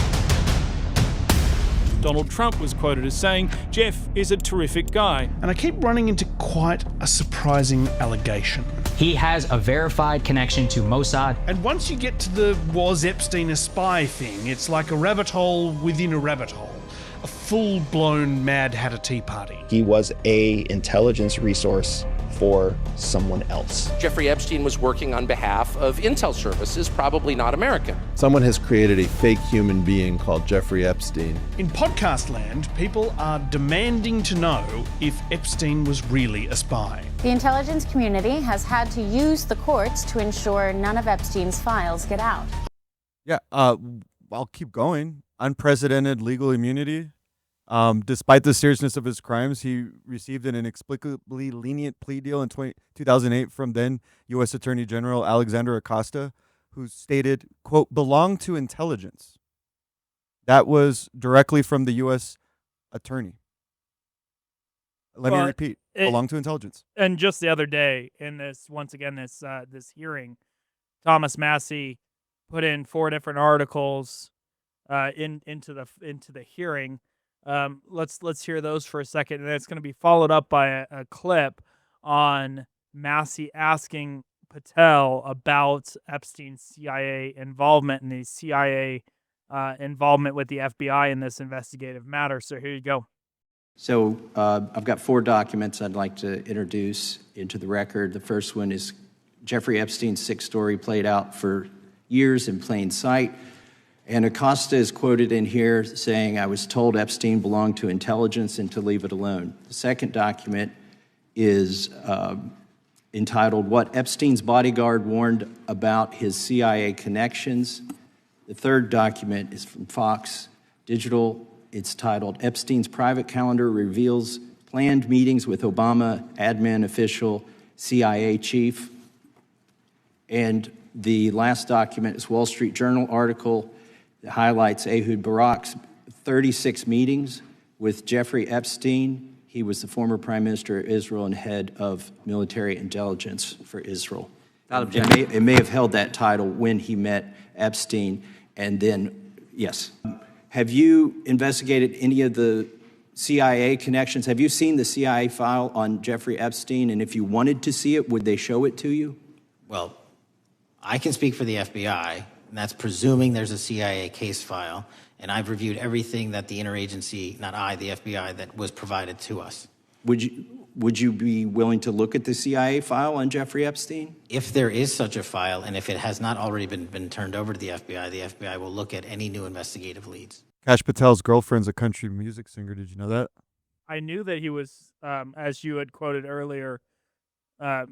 Donald Trump was quoted as saying, "Jeff is a terrific guy." And I keep running into quite a surprising allegation. He has a verified connection to Mossad. And once you get to the was Epstein a spy thing, it's like a rabbit hole within a rabbit hole. A full-blown Mad Hatter Tea Party. He was an intelligence resource for someone else. Jeffrey Epstein was working on behalf of intel services, probably not American. Someone has created a fake human being called Jeffrey Epstein. In podcast land, people are demanding to know if Epstein was really a spy. The intelligence community has had to use the courts to ensure none of Epstein's files get out. Yeah, I'll keep going. Unprecedented legal immunity. Despite the seriousness of his crimes, he received an inexplicably lenient plea deal in 2008 from then U.S. Attorney General Alexander Acosta, who stated, quote, belong to intelligence. That was directly from the U.S. Attorney. Let me repeat, belong to intelligence. And just the other day in this, once again, this hearing, Thomas Massie put in 4 different articles into the hearing. Let's hear those for a second, and then it's going to be followed up by a clip on Massie asking Patel about Epstein's CIA involvement and the CIA involvement with the FBI in this investigative matter. So here you go. So I've got 4 documents I'd like to introduce into the record. The first one is Jeffrey Epstein's sick story played out for years in plain sight. And Acosta is quoted in here saying, I was told Epstein belonged to intelligence and to leave it alone. The second document is entitled, What Epstein's Bodyguard Warned About His CIA Connections. The third document is from Fox Digital. It's titled, Epstein's Private Calendar Reveals Planned Meetings with Obama Admin Official CIA Chief. And the last document is Wall Street Journal article that highlights Ehud Barak's 36 meetings with Jeffrey Epstein. He was the former prime minister of Israel and head of military intelligence for Israel. It may have held that title when he met Epstein. And then, yes. Have you investigated any of the CIA connections? Have you seen the CIA file on Jeffrey Epstein? And if you wanted to see it, would they show it to you? Well, I can speak for the FBI, and that's presuming there's a CIA case file. And I've reviewed everything that the interagency, not I, the FBI, that was provided to us. Would you be willing to look at the CIA file on Jeffrey Epstein? If there is such a file, and if it has not already been turned over to the FBI will look at any new investigative leads. Kash Patel's girlfriend's a country music singer. Did you know that? I knew that he was, as you had quoted earlier,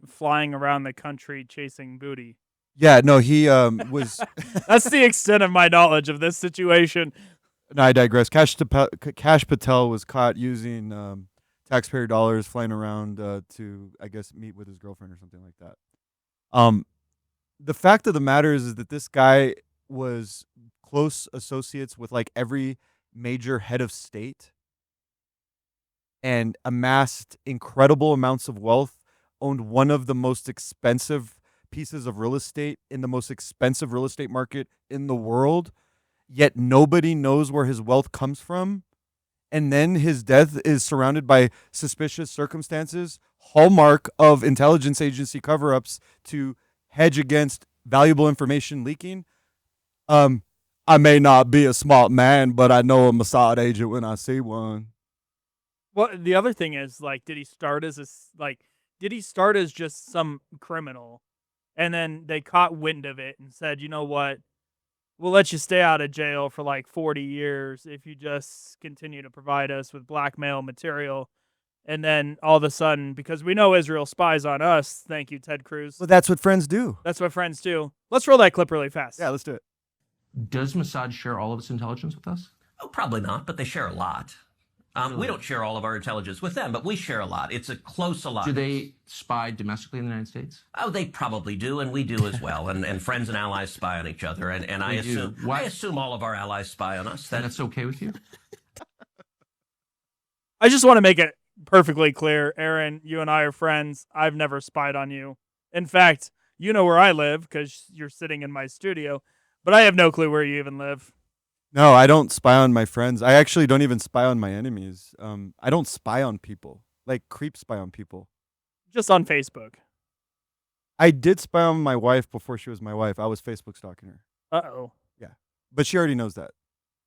flying around the country chasing booty. Yeah, no, he was. That's the extent of my knowledge of this situation. No, I digress. Kash Patel was caught using taxpayer dollars flying around to, I guess, meet with his girlfriend or something like that. The fact of the matter is that this guy was close associates with like every major head of state and amassed incredible amounts of wealth, owned one of the most expensive pieces of real estate in the most expensive real estate market in the world, yet nobody knows where his wealth comes from. And then his death is surrounded by suspicious circumstances, hallmark of intelligence agency cover-ups to hedge against valuable information leaking. I may not be a smart man, but I know a Mossad agent when I see one. Well, the other thing is, like, did he start as just some criminal, and then they caught wind of it and said, you know what, we'll let you stay out of jail for like 40 years if you just continue to provide us with blackmail material. And then all of a sudden, because we know Israel spies on us, thank you, Ted Cruz. Well, that's what friends do. That's what friends do. Let's roll that clip really fast. Yeah, let's do it. Does Mossad share all of its intelligence with us? Oh, probably not, but they share a lot. We don't share all of our intelligence with them, but we share a lot. It's a close alliance. Do they spy domestically in the United States? Oh, they probably do, and we do as well. And friends and allies spy on each other, and I assume all of our allies spy on us. That's okay with you? I just want to make it perfectly clear, Aaron, you and I are friends. I've never spied on you. In fact, you know where I live because you're sitting in my studio, but I have no clue where you even live. No, I don't spy on my friends. I actually don't even spy on my enemies. I don't spy on people. Like, creep spy on people. Just on Facebook. I did spy on my wife before she was my wife. I was Facebook stalking her. Uh-oh. Yeah. But she already knows that.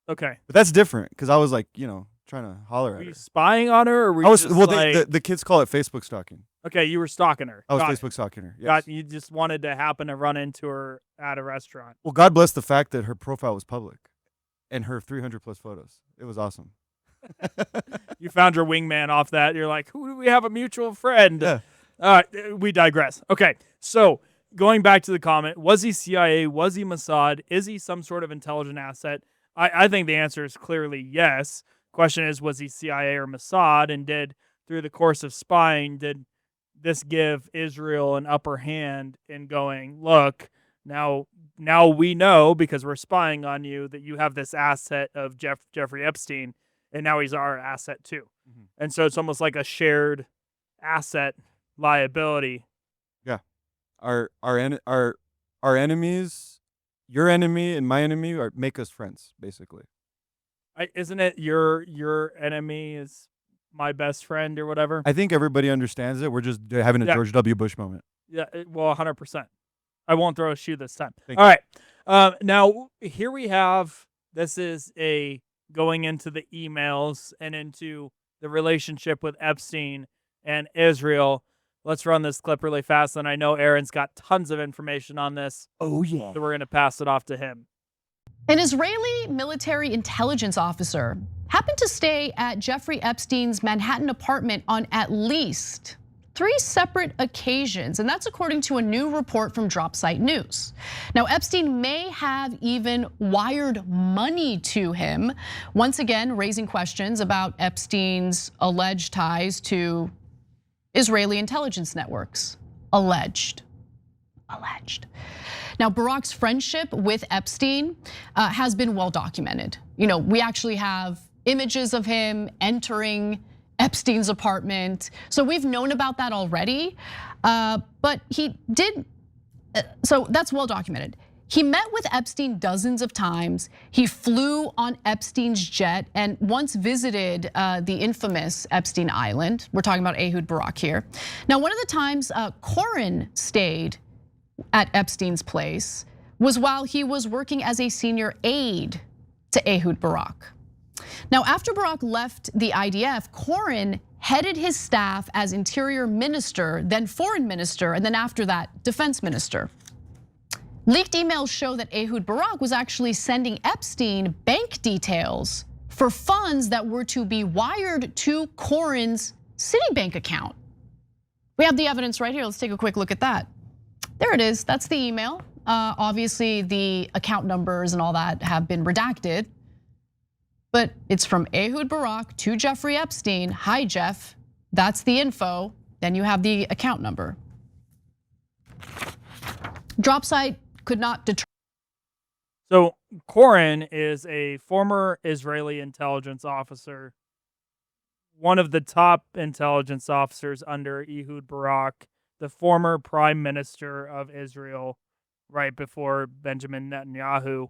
Okay. But that's different because I was like, trying to holler at her. Were you spying on her, or were I was, you just well, like... the kids call it Facebook stalking. Okay, you were stalking her. I was Got Facebook it. stalking her, yes. You just wanted to happen to run into her at a restaurant. Well, God bless the fact that her profile was public and her 300 plus photos. It was awesome. You found your wingman off that. You're like, who do we have a mutual friend? Yeah. We digress. Okay, so going back to the comment, was he CIA? Was he Mossad? Is he some sort of intelligent asset? I think the answer is clearly yes. Question is, was he CIA or Mossad? And through the course of spying, did this give Israel an upper hand in going, look, now we know because we're spying on you that you have this asset of Jeffrey Epstein, and now he's our asset too. Mm-hmm. And so it's almost like a shared asset liability. Yeah. Our enemies, your enemy and my enemy make us friends, basically. Isn't it your enemy is my best friend or whatever? I think everybody understands it. We're just having a George W. Bush moment. Yeah, well, 100%. I won't throw a shoe this time. Thank All right. Now, here we have, this is going into the emails and into the relationship with Epstein and Israel. Let's run this clip really fast. And I know Aaron's got tons of information on this. Oh, yeah. So we're going to pass it off to him. An Israeli military intelligence officer happened to stay at Jeffrey Epstein's Manhattan apartment on at least 3 separate occasions, and that's according to a new report from Dropsite News. Now, Epstein may have even wired money to him, once again raising questions about Epstein's alleged ties to Israeli intelligence networks. Alleged. Now, Barack's friendship with Epstein has been well documented. We actually have images of him entering Epstein's apartment. So we've known about that already, but he did, so that's well documented. He met with Epstein dozens of times. He flew on Epstein's jet and once visited the infamous Epstein Island. We're talking about Ehud Barak here. Now, one of the times Corin stayed at Epstein's place was while he was working as a senior aide to Ehud Barak. Now, after Barak left the IDF, Corin headed his staff as interior minister, then foreign minister, and then after that, defense minister. Leaked emails show that Ehud Barak was actually sending Epstein bank details for funds that were to be wired to Corin's Citibank account. We have the evidence right here. Let's take a quick look at that. There it is. That's the email. Obviously, the account numbers and all that have been redacted. But it's from Ehud Barak to Jeffrey Epstein. Hi, Jeff. That's the info. Then you have the account number. Drop site could not determine. So Corin is a former Israeli intelligence officer, one of the top intelligence officers under Ehud Barak, the former prime minister of Israel right before Benjamin Netanyahu.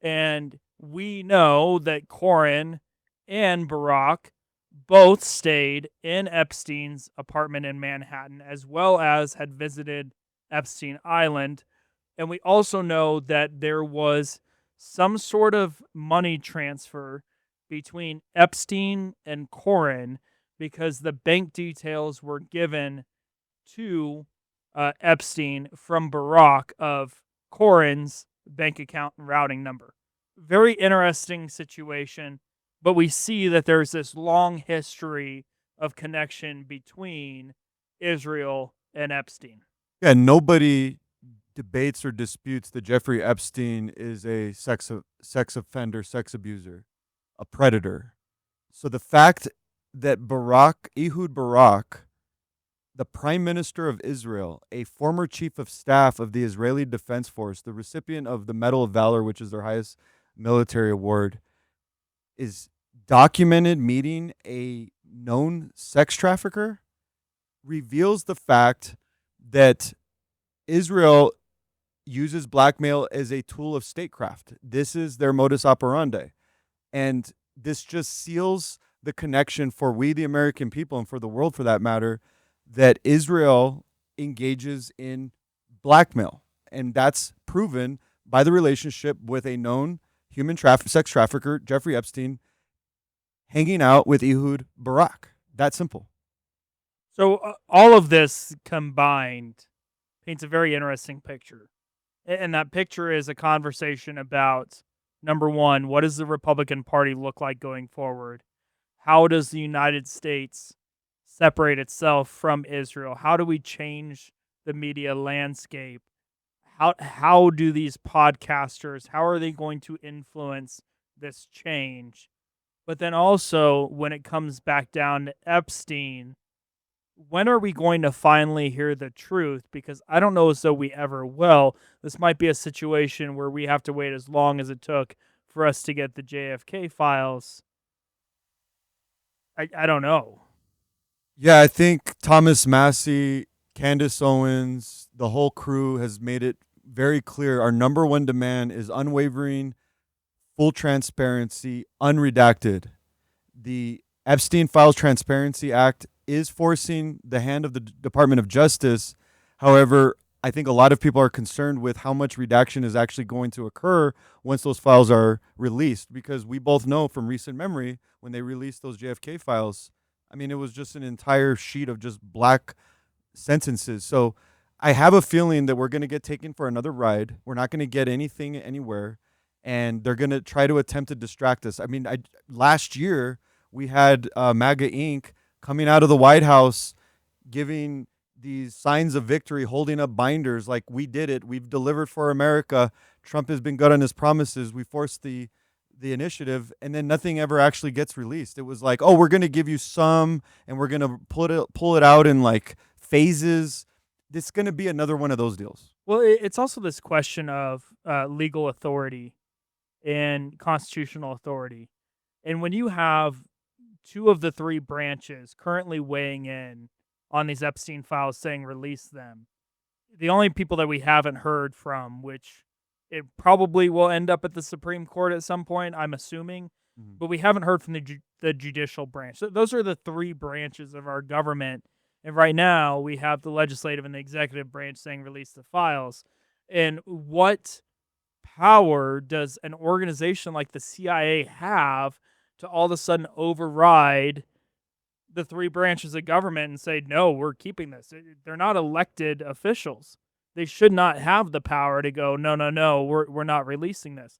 And we know that Corin and Barak both stayed in Epstein's apartment in Manhattan, as well as had visited Epstein Island. And we also know that there was some sort of money transfer between Epstein and Corin because the bank details were given to Epstein from Barak of Corin's bank account and routing number. Very interesting situation, but we see that there's this long history of connection between Israel and Epstein. Yeah, nobody debates or disputes that Jeffrey Epstein is a sex offender, sex abuser, a predator. So the fact that Ehud Barak, the Prime Minister of Israel, a former chief of staff of the Israeli Defense Force, the recipient of the Medal of Valor, which is their highest military award, is documented meeting a known sex trafficker, reveals the fact that Israel uses blackmail as a tool of statecraft. This is their modus operandi. And this just seals the connection for we, the American people, and for the world for that matter, that Israel engages in blackmail. And that's proven by the relationship with a known sex trafficker, Jeffrey Epstein, hanging out with Ehud Barak. That simple. So all of this combined paints a very interesting picture. And that picture is a conversation about, number one, what does the Republican Party look like going forward? How does the United States separate itself from Israel? How do we change the media landscape? How do these podcasters, how are they going to influence this change? But then also, when it comes back down to Epstein, when are we going to finally hear the truth? Because I don't know as though we ever will. This might be a situation where we have to wait as long as it took for us to get the JFK files. I don't know. Yeah, I think Thomas Massie, Candace Owens, the whole crew has made it very clear. Our number one demand is unwavering, full transparency, unredacted. The Epstein Files Transparency Act is forcing the hand of the Department of Justice. However, I think a lot of people are concerned with how much redaction is actually going to occur once those files are released, because we both know from recent memory when they released those JFK files, I mean, it was just an entire sheet of just black sentences. So I have a feeling that we're going to get taken for another ride. We're not going to get anything anywhere, and they're going to try to attempt to distract us. I mean, last year we had MAGA Inc. coming out of the White House giving these signs of victory, holding up binders like, we did it, we've delivered for America, Trump has been good on his promises, we forced the initiative, and then nothing ever actually gets released. It was like, oh, we're going to give you some, and we're going to pull it out in like phases. This is going to be another one of those deals. Well, it's also this question of legal authority and constitutional authority. And when you have two of the three branches currently weighing in on these Epstein files saying release them, the only people that we haven't heard from, which it probably will end up at the Supreme Court at some point, I'm assuming, but we haven't heard from the judicial branch. So those are the three branches of our government. And right now we have the legislative and the executive branch saying release the files. And what power does an organization like the CIA have to all of a sudden override the three branches of government and say, no, we're keeping this? They're not elected officials. They should not have the power to go, no, we're not releasing this.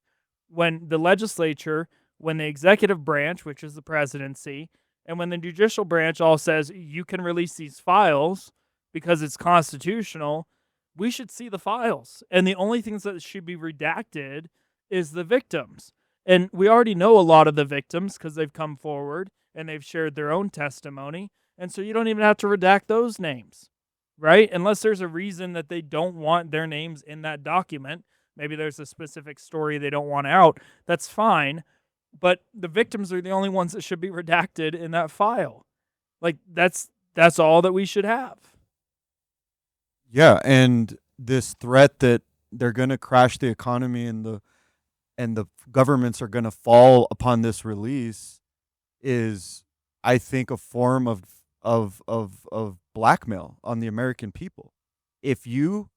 When the legislature when the executive branch, which is the presidency, and when the judicial branch all says you can release these files because it's constitutional, we should see the files. And the only things that should be redacted is the victims. And we already know a lot of the victims because they've come forward and they've shared their own testimony. And so you don't even have to redact those names, right? Unless there's a reason that they don't want their names in that document. Maybe there's a specific story they don't want out. That's fine. But the victims are the only ones that should be redacted in that file. Like, that's all that we should have. Yeah, and this threat that they're going to crash the economy and the governments are going to fall upon this release is, I think, a form of blackmail on the American people. If you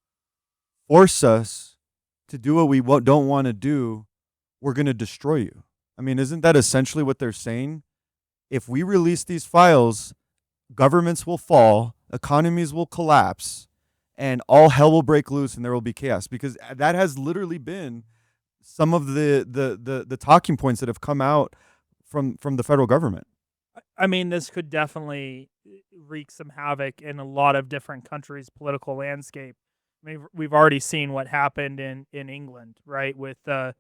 force us to do what we don't want to do, we're going to destroy you. I mean, isn't that essentially what they're saying? If we release these files, governments will fall, economies will collapse, and all hell will break loose and there will be chaos. Because that has literally been some of the talking points that have come out from the federal government. I mean, this could definitely wreak some havoc in a lot of different countries' political landscape. I mean, we've already seen what happened in England, right, with the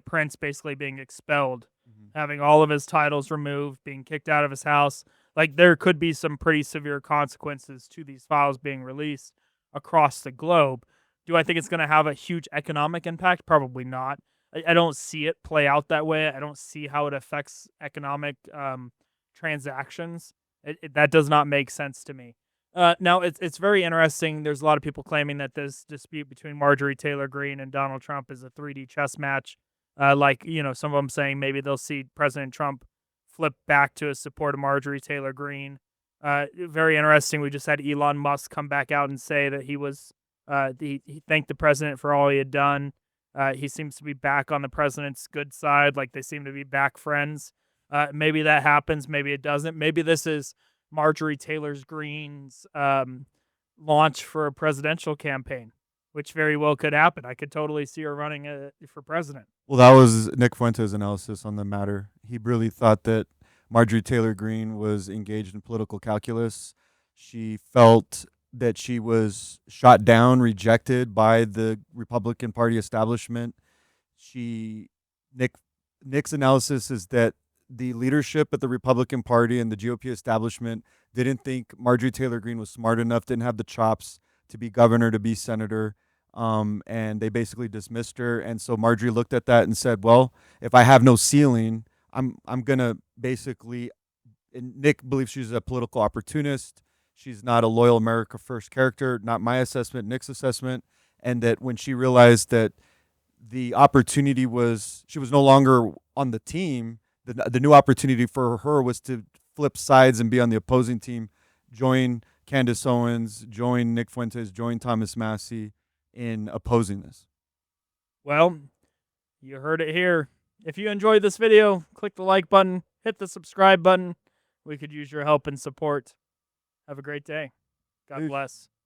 prince basically being expelled, having all of his titles removed, being kicked out of his house. Like, there could be some pretty severe consequences to these files being released across the globe. Do I think it's going to have a huge economic impact? Probably not. I don't see it play out that way. I don't see how it affects economic transactions. That does not make sense to me. Now, it's very interesting. There's a lot of people claiming that this dispute between Marjorie Taylor Greene and Donald Trump is a 3D chess match. Some of them saying maybe they'll see President Trump flip back to his support of Marjorie Taylor Greene. Very interesting. We just had Elon Musk come back out and say that he thanked the president for all he had done. He seems to be back on the president's good side. Like, they seem to be back friends. Maybe that happens. Maybe it doesn't. Maybe this is Marjorie Taylor Greene's launch for a presidential campaign, which very well could happen. I could totally see her running for president. Well, that was Nick Fuentes' analysis on the matter. He really thought that Marjorie Taylor Greene was engaged in political calculus. She felt that she was shot down, rejected by the Republican Party establishment. Nick's analysis is that the leadership at the Republican Party and the GOP establishment didn't think Marjorie Taylor Greene was smart enough, didn't have the chops to be governor, to be senator, and they basically dismissed her. And so Marjorie looked at that and said, well, if I have no ceiling, I'm going to basically, and Nick believes she's a political opportunist. She's not a loyal America First character, not my assessment, Nick's assessment. And that when she realized that the opportunity was, she was no longer on the team, the new opportunity for her was to flip sides and be on the opposing team, join Candace Owens, join Nick Fuentes, join Thomas Massie in opposing this. Well, you heard it here. If you enjoyed this video, click the like button, hit the subscribe button. We could use your help and support. Have a great day. God bless.